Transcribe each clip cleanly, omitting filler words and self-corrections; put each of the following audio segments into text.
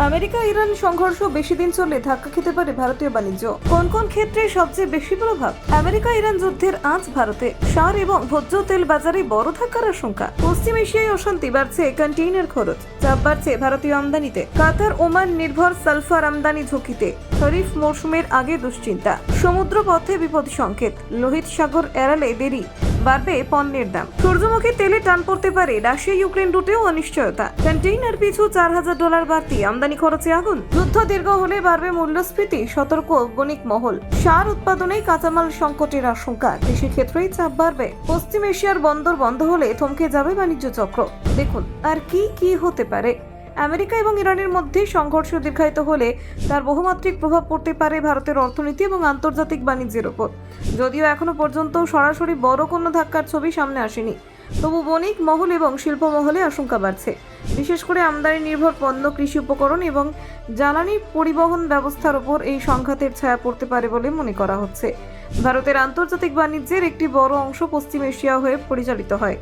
America Iran সংঘর্ষ বেশি দিন চললে ধাক্কা খেতে পারে ভারতীয় বাণিজ্য। কোন কোন ক্ষেত্রে সবচেয়ে বেশি প্রভাব? আমেরিকা ইরান যুদ্ধের আঁচ ভারতে, সার এবং ভোজ্য তেল বাজারে বড় ধাক্কার আশঙ্কা। পশ্চিম এশিয়ায় অশান্তি, বাড়ছে কন্টেইনার খরচ, চাপ বাড়ছে ভারতীয় আমদানিতে। কাতার ওমান নির্ভর সালফার আমদানি ঝুঁকিতে, খরিফ মৌসুমের আগে দুশ্চিন্তা। সমুদ্র পথে বিপদ সংকেত, লোহিত সাগর এড়ালে দেরি, বাড়বে পণ্যের দাম। সূর্যমুখী তেলে টান পড়তে পারে, রাশিয়া ইউক্রেন রুটেও অনিশ্চয়তা। কন্টেইনার পিছু $4,000 বাড়তি, আমদানি খরচে আগুন। যুদ্ধ দীর্ঘ হলে বাড়বে মূল্যস্ফীতি, সতর্ক বণিক মহল। সার উৎপাদনেই কাঁচামাল সংকটের আশঙ্কা, কৃষি ক্ষেত্রেই চাপ বাড়বে। পশ্চিম এশিয়ার বন্দর বন্ধ হলে থমকে যাবে বাণিজ্য চক্র। দেখুন আর কি কি হতে পারে। আমেরিকা এবং ইরানের মধ্যে সংঘর্ষ দীর্ঘায়িত হলে তার বহুমাত্রিক প্রভাব পড়তে পারে ভারতের অর্থনীতি এবং আন্তর্জাতিক বাণিজ্যের ওপর। যদিও এখনো পর্যন্ত সরাসরি বড় কোনো ধাক্কার ছবি সামনে আসেনি, তবু বণিক মহল এবং শিল্প মহলে আশঙ্কা বাড়ছে। বিশেষ করে আমদানি নির্ভর পণ্য, কৃষি উপকরণ এবং জ্বালানি পরিবহন ব্যবস্থার ওপর এই সংঘাতের ছায়া পড়তে পারে বলে মনে করা হচ্ছে। ভারতের আন্তর্জাতিক বাণিজ্যের একটি বড় অংশ পশ্চিম এশিয়া হয়ে পরিচালিত হয়।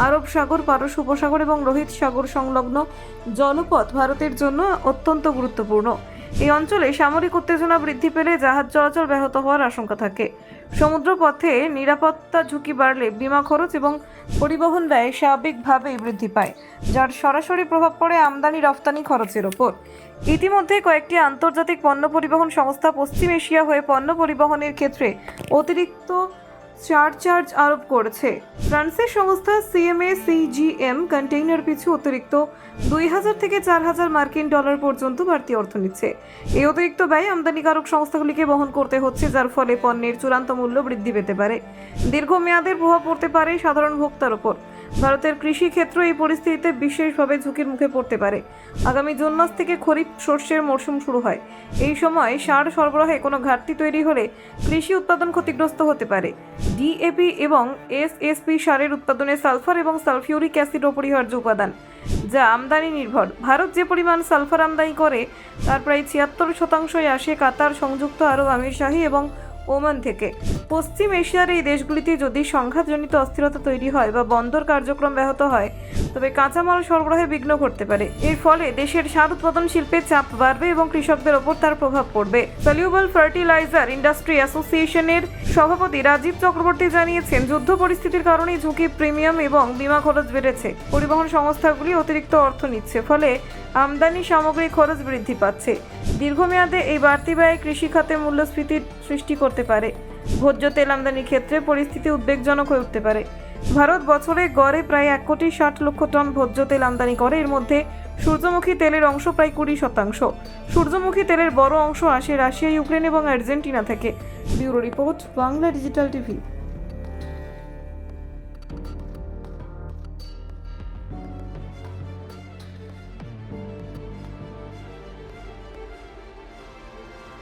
আরব সাগর, পারস্য উপসাগর এবং লোহিত সাগর সংলগ্ন জলপথ ভারতের জন্য অত্যন্ত গুরুত্বপূর্ণ। এই অঞ্চলে সামরিক উত্তেজনা বৃদ্ধি পেলে জাহাজ চলাচল ব্যাহত হওয়ার আশঙ্কা থাকে। সমুদ্র পথে নিরাপত্তা ঝুঁকি বাড়লে বিমা খরচ এবং পরিবহন ব্যয় স্বাভাবিকভাবেই বৃদ্ধি পায়, যার সরাসরি প্রভাব পড়ে আমদানি রপ্তানি খরচের ওপর। ইতিমধ্যে কয়েকটি আন্তর্জাতিক পণ্য পরিবহন সংস্থা পশ্চিম এশিয়া হয়ে পণ্য পরিবহনের ক্ষেত্রে অতিরিক্ত চার্জ আরোপ করেছে। ফ্রান্সের সংস্থা CMA-CGM কন্টেইনার পিছু অতিরিক্ত $2,000 থেকে $4,000 পর্যন্ত বাড়তি অর্থ নিচ্ছে। এই অতিরিক্ত ব্যয় আমদানিকারক সংস্থাগুলিকে বহন করতে হচ্ছে, যার ফলে পণ্যের চূড়ান্ত মূল্য বৃদ্ধি পেতে পারে। দীর্ঘমেয়াদের প্রভাব পড়তে পারে সাধারণ ভোক্তার ওপর। ভারতের কৃষি ক্ষেত্র এই পরিস্থিতিতে বিশেষভাবে ঝুঁকির মুখে পড়তে পারে। আগামী জুন মাস থেকে খরিফ শস্যের মৌসুম শুরু হয়। এই সময় সার সরবরাহে কোনো ঘাটতি তৈরি হলে কৃষি উৎপাদন ক্ষতিগ্রস্ত হতে পারে। DAP এবং SSP সারের উৎপাদনে সালফার এবং সালফিউরিক অ্যাসিড অপরিহার্য উপাদান, যা আমদানি নির্ভর। ভারত যে পরিমাণ সালফার আমদানি করে তার প্রায় 76% আসে কাতার, সংযুক্ত আরব আমিরশাহী এবং ওমান থেকে। পশ্চিম এশিয়ার এই দেশগুলিতে যদি সংঘাতজনিত অস্থিরতা তৈরি হয় বা বন্দর কার্যক্রম ব্যাহত হয়, তবে কাঁচামাল সরবরাহে বিঘ্ন ঘটতে পারে। এর ফলে দেশের সার উৎপাদন শিল্পে চাপ বাড়বে এবং কৃষকদের ওপর তার প্রভাব পড়বে। সলিউবল ফার্টিলাইজার ইন্ডাস্ট্রি অ্যাসোসিয়েশনের সভাপতি রাজীব চক্রবর্তী জানিয়েছেন, যুদ্ধ পরিস্থিতির কারণে ঝুঁকি, প্রিমিয়াম এবং বিমা খরচ বেড়েছে। পরিবহন সংস্থাগুলি অতিরিক্ত অর্থ নিচ্ছে, ফলে আমদানি সামগ্রী খরচ বৃদ্ধি পাচ্ছে। দীর্ঘমেয়াদে এই বাড়তি ব্যয় কৃষি খাতে মূল্যস্ফীতির সৃষ্টি করতে পারে। ভোজ্য তেল আমদানির ক্ষেত্রে পরিস্থিতি উদ্বেগজনক হয়ে উঠতে পারে। ভারত বছরে গড়ে প্রায় 1,60,00,000 টন ভোজ্য তেল আমদানি করে। এর মধ্যে সূর্যমুখী তেলের অংশ প্রায় 20%। সূর্যমুখী তেলের বড় অংশ আসে রাশিয়া, ইউক্রেন এবং আর্জেন্টিনা থেকে। Bureau report, Bangla digital TV.